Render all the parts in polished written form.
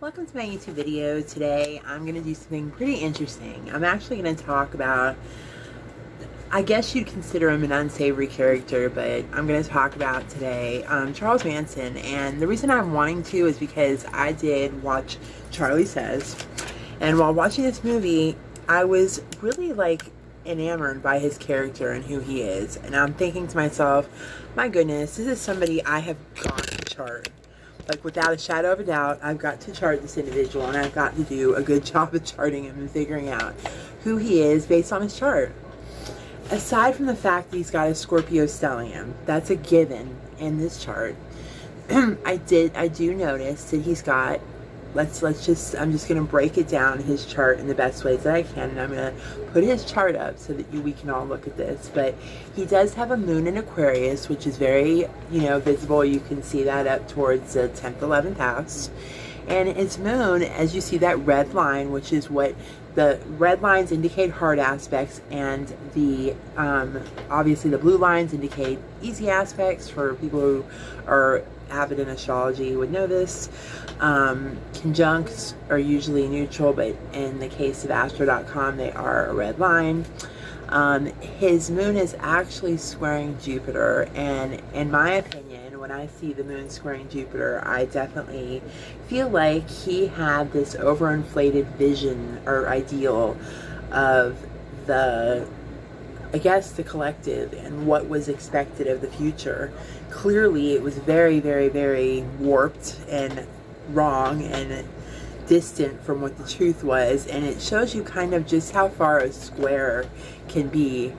Welcome to my YouTube video. Today I'm going to do something pretty interesting. I'm actually going to talk about, I guess you'd consider him an unsavory character, but I'm going to talk about today Charles Manson. And the reason I'm wanting to is because I did watch Charlie Says, and while watching this movie I was really enamored by his character and who he is. And I'm thinking to myself, my goodness, this is somebody I have got to chart. Without a shadow of a doubt, I've got to chart this individual, and I've got to do a good job of charting him and figuring out who he is based on his chart. Aside from the fact that he's got a Scorpio stellium, that's a given in this chart. I do notice that he's got, I'm just going to break it down, his chart, in the best ways that I can, and I'm going to put his chart up so that we can all look at this. But he does have a moon in Aquarius, which is very, visible. You can see that up towards the 10th, 11th house. And his moon, as you see that red line, which is what the red lines indicate hard aspects, and the obviously the blue lines indicate easy aspects. For people who are avid in astrology would know this. Conjuncts are usually neutral, but in the case of astro.com they are a red line. His moon is actually squaring Jupiter, and in my opinion, when I see the moon squaring Jupiter, I definitely feel like he had this overinflated vision or ideal of the collective and what was expected of the future. Clearly it was very, very, very warped and wrong and distant from what the truth was, and it shows you kind of just how far a square can be,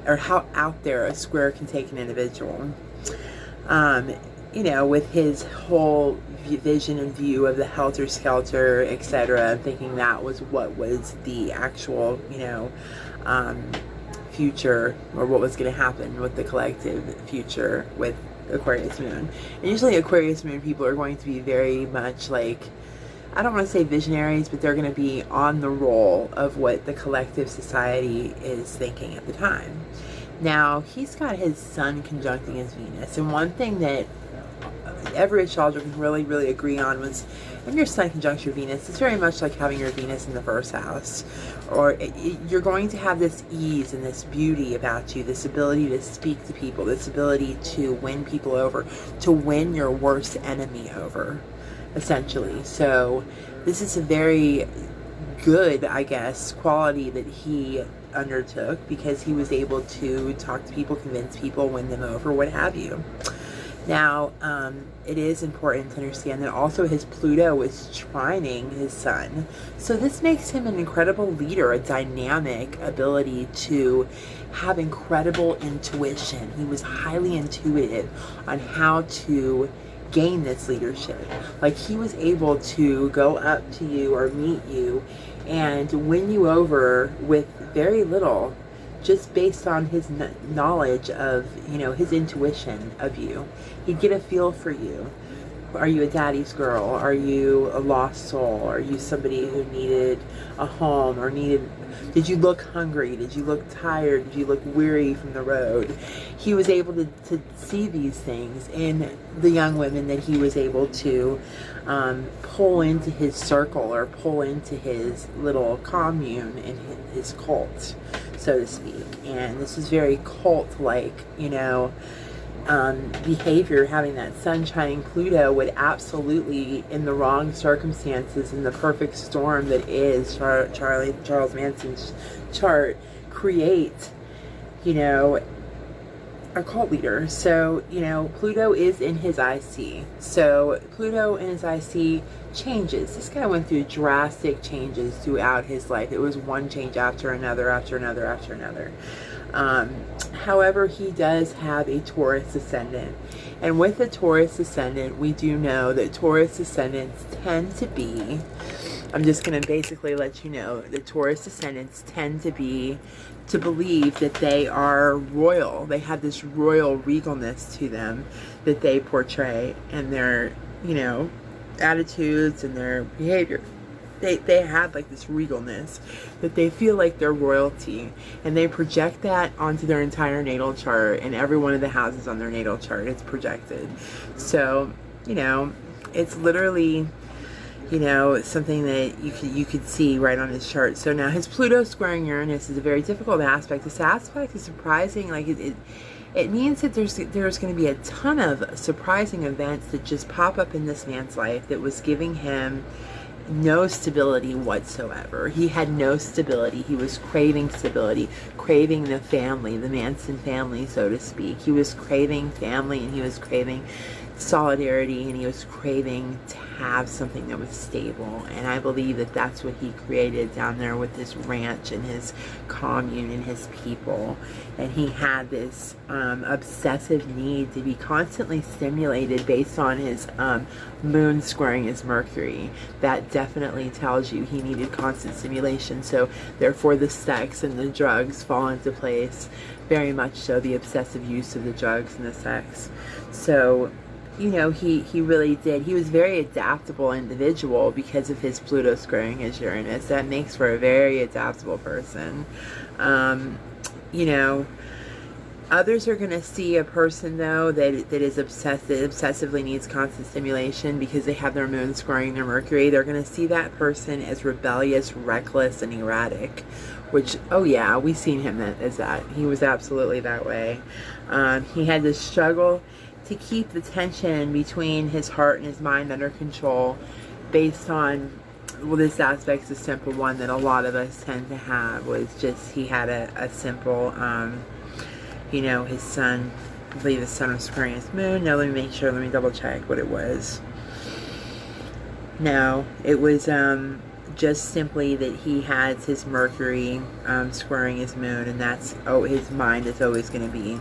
or how out there a square can take an individual. With his whole vision and view of the helter-skelter, etc., thinking that was what was the actual, future, or what was going to happen with the collective future with Aquarius moon. And usually Aquarius moon people are going to be very much I don't want to say visionaries, but they're going to be on the roll of what the collective society is thinking at the time. Now, he's got his sun conjuncting his Venus, and one thing that every astrologer can really, really agree on was when your sun conjuncts your Venus, it's very much like having your Venus in the first house. Or you're going to have this ease and this beauty about you, this ability to speak to people, this ability to win people over, to win your worst enemy over, essentially. So this is a very good, I guess, quality that he undertook, because he was able to talk to people, convince people, win them over, what have you. Now, it is important to understand that also his Pluto is trining his sun. So this makes him an incredible leader, a dynamic ability to have incredible intuition. He was highly intuitive on how to gain this leadership. He was able to go up to you or meet you and win you over with very little, just based on his knowledge of, his intuition of you. He'd get a feel for you. Are you a daddy's girl? Are you a lost soul? Are you somebody who needed a home, or did you look hungry? Did you look tired? Did you look weary from the road? He was able to see these things in the young women that he was able to pull into his circle, or pull into his little commune in his cult, so to speak. And this is very cult-like, behavior. Having that sun shining Pluto would absolutely, in the wrong circumstances, in the perfect storm that is Charles Manson's chart, create, a cult leader. So, Pluto is in his IC. So Pluto in his IC changes. This guy went through drastic changes throughout his life. It was one change after another, after another, after another. However, he does have a Taurus ascendant. And with a Taurus ascendant, we do know that Taurus ascendants tend to be, I'm just going to basically let you know, that Taurus ascendants tend to believe that they are royal. They have this royal regalness to them that they portray, and their, attitudes and their behavior. They have this regalness, that they feel like they're royalty, and they project that onto their entire natal chart, and every one of the houses on their natal chart is projected. So, it's literally, you know, something that you could see right on his chart. So now his Pluto squaring Uranus is a very difficult aspect. This aspect is surprising. Like it means that there's going to be a ton of surprising events that just pop up in this man's life that was giving him no stability whatsoever. He had no stability. He was craving stability, craving the family, the Manson family, so to speak. He was craving family, and he was craving solidarity, and he was craving to have something that was stable. And I believe that that's what he created down there with his ranch and his commune and his people. And he had this obsessive need to be constantly stimulated based on his moon squaring his Mercury. That definitely tells you he needed constant stimulation. So therefore the sex and the drugs fall into place. Very much so, the obsessive use of the drugs and the sex. So, you know, he really did. He was a very adaptable individual because of his Pluto squaring his Uranus. That makes for a very adaptable person. You know, others are going to see a person, though, that is obsessed, that obsessively needs constant stimulation because they have their moon squaring their Mercury. They're going to see that person as rebellious, reckless, and erratic. Which, oh yeah, we've seen him as that. He was absolutely that way. He had to struggle to keep the tension between his heart and his mind under control based on, well, this aspect's a simple one that a lot of us tend to have, was just he had a simple, you know, his sun, I believe his sun was squaring his moon. Now let me make sure, let me double check what it was. No, it was just simply that he has his Mercury squaring his moon, and that's, oh, his mind is always going to be,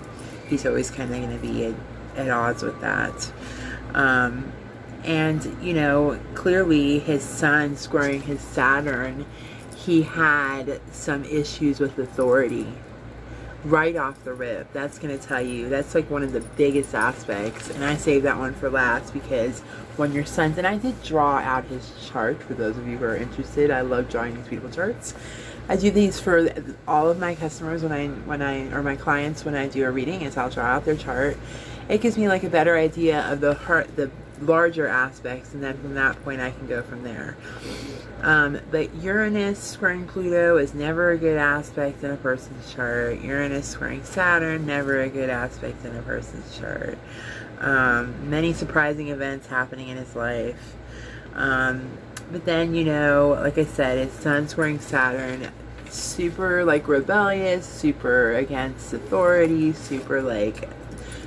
he's always kind of going to be at odds with that. And, you know, clearly his sun squaring his Saturn, he had some issues with authority right off the rip. That's going to tell you, that's like one of the biggest aspects. And I saved that one for last because when your sun's, and I did draw out his chart for those of you who are interested. I love drawing these beautiful charts. I do these for all of my customers or my clients when I do a reading, is I'll draw out their chart. It gives me like a better idea of the heart, the larger aspects, and then from that point I can go from there. But Uranus squaring Pluto is never a good aspect in a person's chart. Uranus squaring Saturn, never a good aspect in a person's chart. Many surprising events happening in his life. But then, you know, like I said, his sun squaring Saturn, super like rebellious, super against authority, super like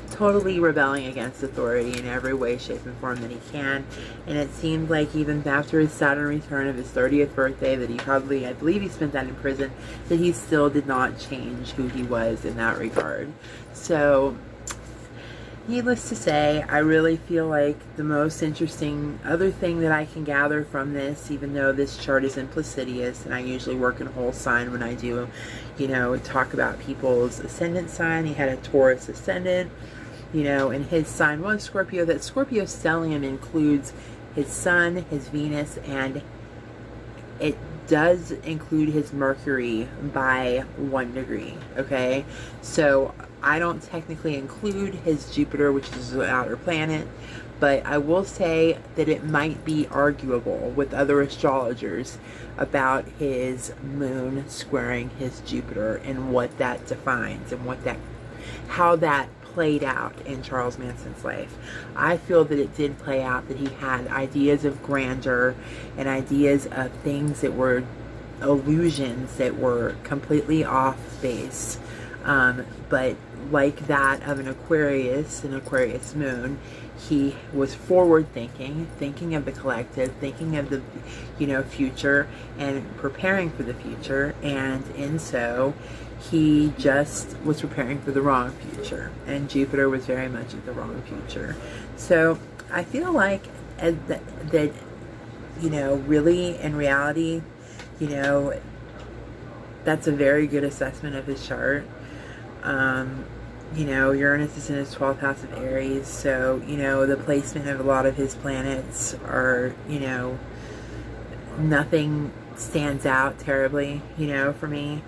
totally rebelling against authority in every way, shape, and form that he can. And it seemed like even after his Saturn return of his 30th birthday, that he probably, I believe he spent that in prison, that he still did not change who he was in that regard. So, needless to say, I really feel like the most interesting other thing that I can gather from this, even though this chart is in Placidius, and I usually work in whole sign when I do, you know, talk about people's ascendant sign. He had a Taurus ascendant, you know, and his sign was Scorpio. That Scorpio stellium includes his Sun, his Venus, and it does include his Mercury by 1 degree, okay? So I don't technically include his Jupiter, which is an outer planet, but I will say that it might be arguable with other astrologers about his moon squaring his Jupiter and what that defines and what that, how that played out in Charles Manson's life. I feel that it did play out, that he had ideas of grandeur and ideas of things that were illusions that were completely off base. But like that of an Aquarius moon, he was forward thinking of the collective, thinking of the, you know, future and preparing for the future. And in so, he just was preparing for the wrong future, and Jupiter was very much at the wrong future. So I feel like that, you know, really in reality, you know, that's a very good assessment of his chart. You know, Uranus is in his 12th house of Aries, so, you know, the placement of a lot of his planets are, you know, nothing stands out terribly, you know, for me.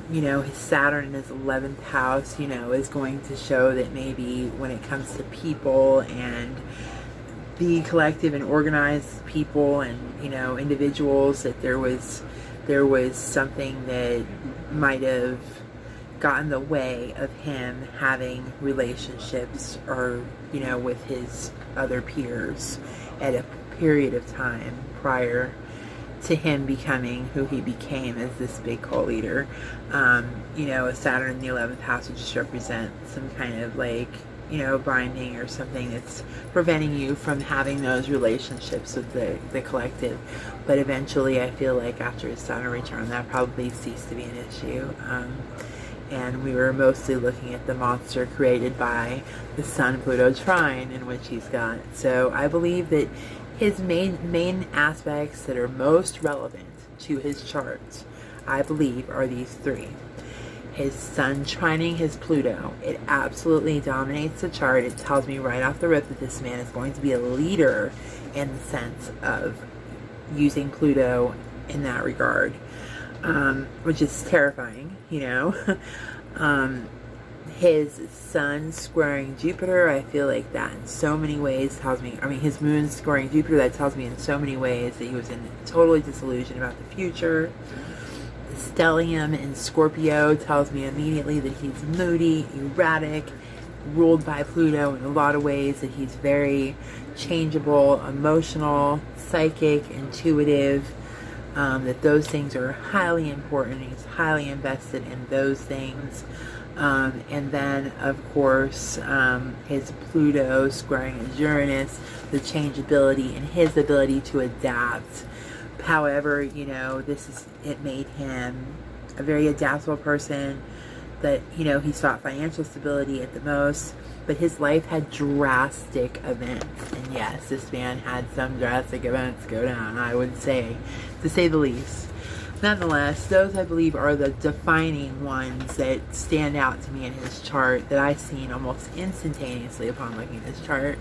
You know, his Saturn in his 11th house, you know, is going to show that maybe when it comes to people and be collective and organize people and, you know, individuals, that there was something that might have got in the way of him having relationships, or, you know, with his other peers at a period of time prior to him becoming who he became as this big cult leader. You know, a Saturn in the 11th house would just represent some kind of, like, you know, binding or something that's preventing you from having those relationships with the collective. But eventually, I feel like after his Saturn return, that probably ceased to be an issue. And we were mostly looking at the monster created by the Sun-Pluto trine in which he's got. So I believe that his main aspects that are most relevant to his charts, I believe, are these three. His Sun trining his Pluto. It absolutely dominates the chart. It tells me right off the rip that this man is going to be a leader in the sense of using Pluto in that regard, which is terrifying, you know. His Sun squaring Jupiter, I feel like that in so many ways tells me, I mean, his Moon squaring Jupiter, that tells me in so many ways that he was totally disillusioned about the future. The stellium in Scorpio tells me immediately that he's moody, erratic, ruled by Pluto in a lot of ways, that he's very changeable, emotional, psychic, intuitive, that those things are highly important. He's highly invested in those things. And then, of course, his Pluto squaring his Uranus, the changeability and his ability to adapt. However, you know, it made him a very adaptable person, that, you know, he sought financial stability at the most, but his life had drastic events. And yes, this man had some drastic events go down, I would say, to say the least. Nonetheless, those, I believe, are the defining ones that stand out to me in his chart that I've seen almost instantaneously upon looking at his chart.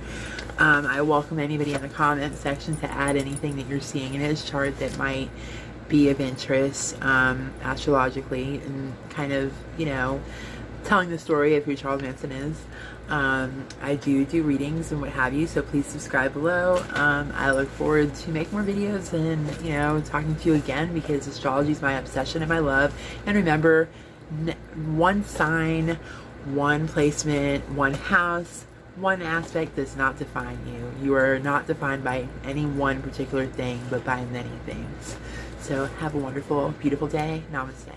I welcome anybody in the comment section to add anything that you're seeing in his chart that might be of interest astrologically, and kind of, you know, telling the story of who Charles Manson is. I do readings and what have you, so please subscribe below. I look forward to making more videos and, you know, talking to you again, because astrology is my obsession and my love. And remember, one sign, one placement, one house, one aspect does not define you. You are not defined by any one particular thing, but by many things. So have a wonderful, beautiful day. Namaste.